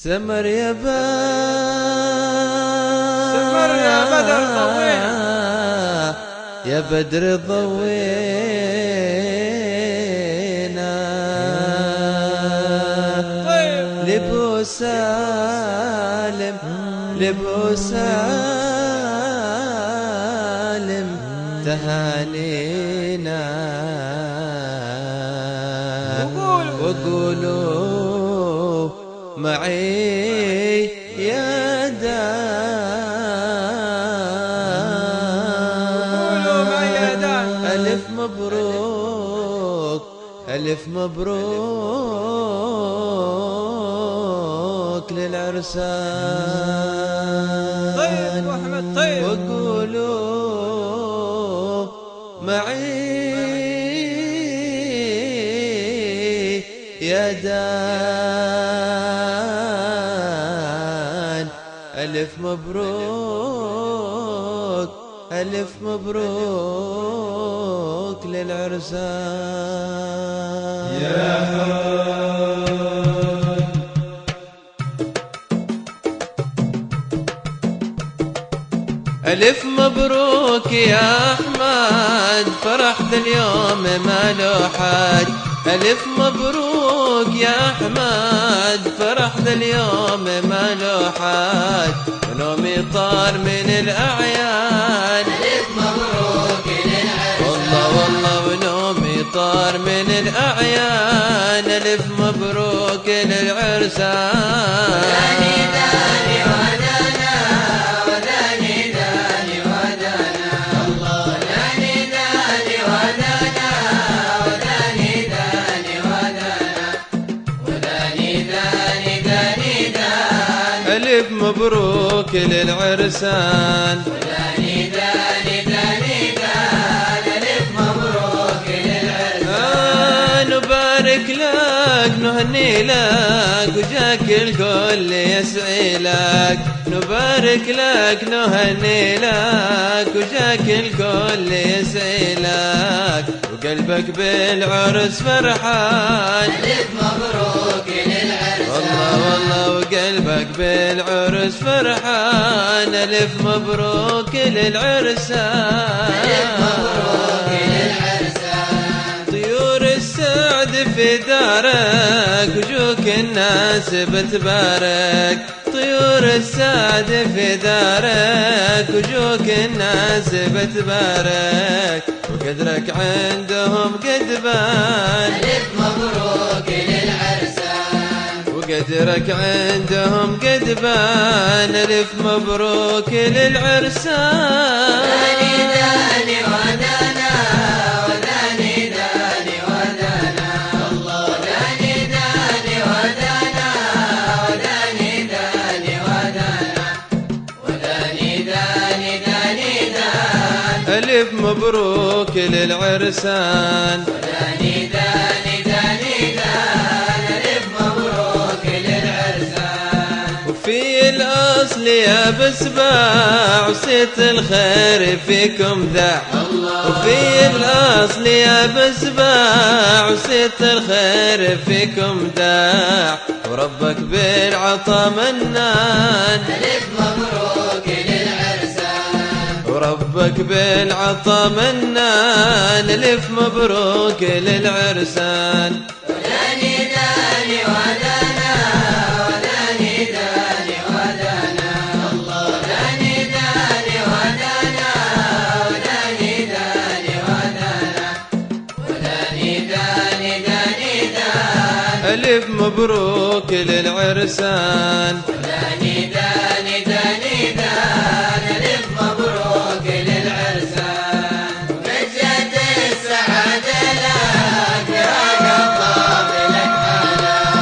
سمر يا سمر يا بدر ضوينا، يا بدر ضوينا لبو سالم لبو سالم تهانينا وقولوا معي يا دان ألف مبروك ألف مبروك للعرسان. طيب وأحمد طيب وقولوا معي يا دان ألف مبروك ألف مبروك للعرسان. يا ألف مبروك يا أحمد فرح ذا اليوم ما له حد. ألف مبروك يا أحمد فرح ذا اليوم ما له حد. ونومي طار من الأعيان ألف مبروك للعرسان. والله والله ونومي طار من الأعيان. ألف مبروك للعرسان. وداني داني ودانا وداني داني ودانا الله داني داني ودانا وداني داني ودانا وداني داني داني دان. ألف مبروك للعرسان. وداني داني داني دان. ألف مبروك للعرسان. نبارك لك نهني لك وجاك الكل يسعي لك. نبارك لك نهني لك وجاك الكل يسعي لك. وقلبك بالعرس فرحان. ألف مبروك للعرسان. والله والله وقلبك بالعرس فرحان. ألف مبروك للعرسان. ألف مبروك للعرسان. طيور السعد في دارك وجوك الناس بتبارك. طيور السعد في دارك وجوك الناس بتبارك. وقدرك عندهم قدبان. ألف مبروك للعرسان. وقدرك عندهم قدبان. ألف مبروك للعرسان. داني داني ودانا وداني داني ودانا الله داني داني ودانا وداني داني ودانا وداني داني داني دان. ألف مبروك للعرسان. وداني داني داني دان. ألف مبروك للعرسان. وفي الأصل يا بسباع وصيت الخير فيكم ذاع. وفي الأصل يا بسباع وصيت الخير فيكم ذاع. وربك بالعطا منان. ألف مبروك للعرسان. وربك بالعطا منان. ألف مبروك للعرسان. وداني داني ودانا وداني داني ودانا الله داني داني ودانا وداني داني ودانا وداني داني داني دان. ألف مبروك للعرسان. وداني داني داني دان. ألف مبروك للعرسان. وقد جت السعادة لك يا قطاب لك حالك.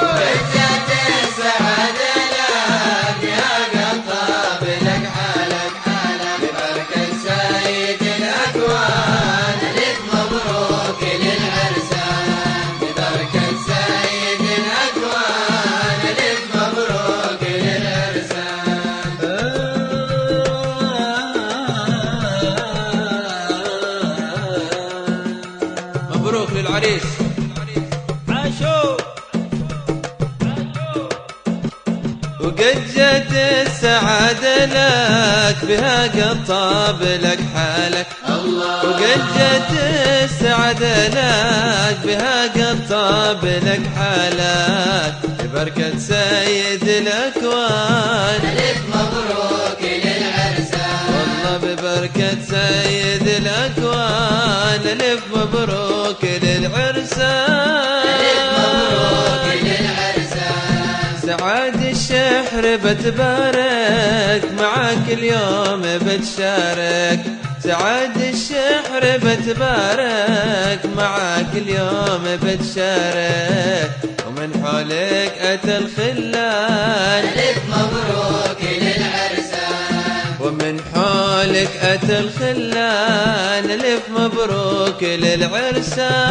وقد جت السعادة لك يا قطاب لك حالك حالك. ببركة سيد الأكوان. ألف مبروك للعرسان. ببركة سيد الأكوان. ألف مبروك للعرسان. وقد جت السعادة لك بها قد طاب لك حالك. وقد جت السعادة لك بها قد طاب لك حالك ببركة سيد الأكوان. ألف مبروك للعرسان والله ببركة سيد الأكوان ألف مبروك للعرسان. ألف مبروك للعرسان سعاد الشحر بتبارك معاك اليوم بتشارك. سعاد الشحر بتبارك معاك اليوم بتشارك ومن حولك أتى الخلان. ألف مبروك للعرسان ومن حولك أتى الخلان ألف مبروك للعرسان.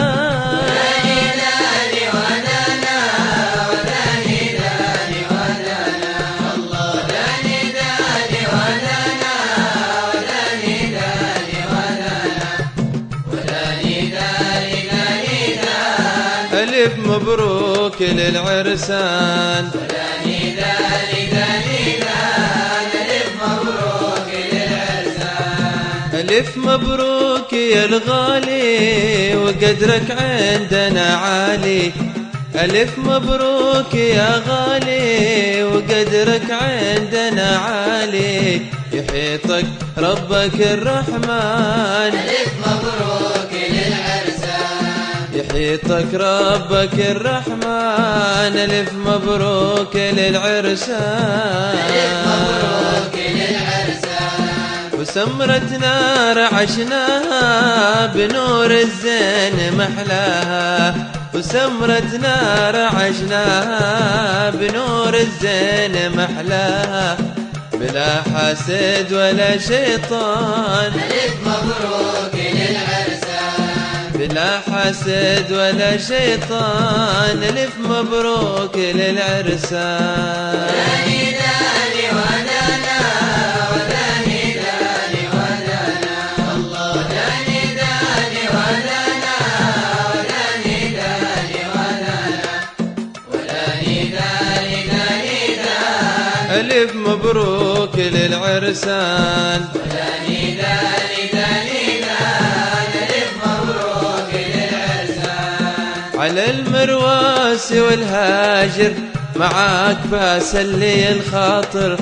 ألف مبروك للعرسان. ألف مبروك يا الغالي وقدرك عندنا عالي. ألف مبروك يا غالي وقدرك عندنا عالي يحيطك ربك الرحمن. ألف مبروك للعرسان يحيطك ربك الرحمن. ألف مبروك للعرسان. ألف مبروك للعرسان وسمرة نار عشناها بنور الزين محلاها. وسمرة نار عشناها بنور الزين محلاها بلا حاسد ولا شيطان. ألف مبروك للعرسان بلا حاسد ولا شيطان. ألف مبروك للعرسان. ألف مبروك للعرسان. ألف مبروك للعرسان على المرواس والهاجر معاك باسلي الخاطر.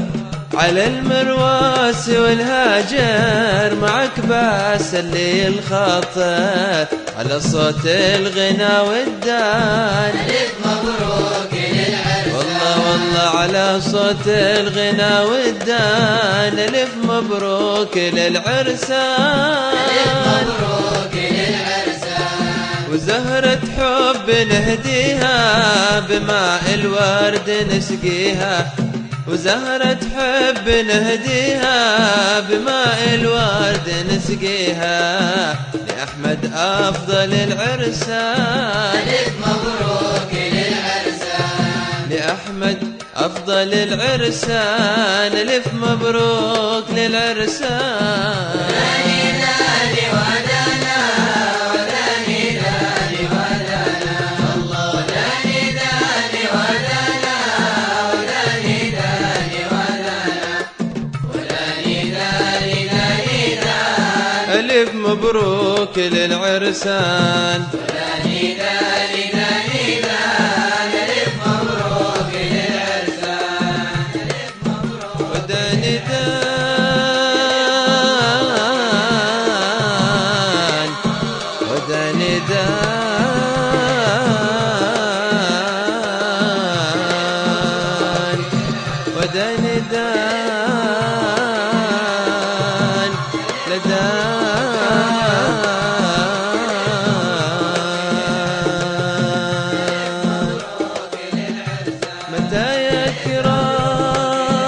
على المرواس والهاجر معاك باسلي الخاطر على صوت الغنى والدان. ألف مبروك للعرسان والله على صوت الغنى والدان. ألف مبروك للعرسان. ألف مبروك للعرسان وزهرة حب نهديها بماء الورد نسقيها. وزهرة حب نهديها بماء الورد نسقيها لأحمد أفضل العرسان. ألف مبروك للعرسان لأحمد أفضل العرسان. ألف مبروك للعرسان. ألف مبروك للعرسان. وداني دان وداني دان وداني دان لدان متى يا كرام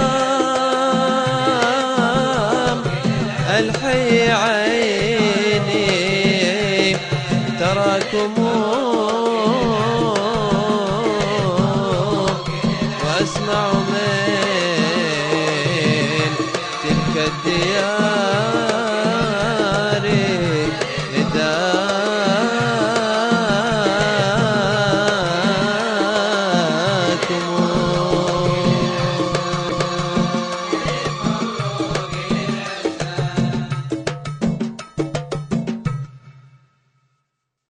الحي عيني تراكم واسمع من تلك الديار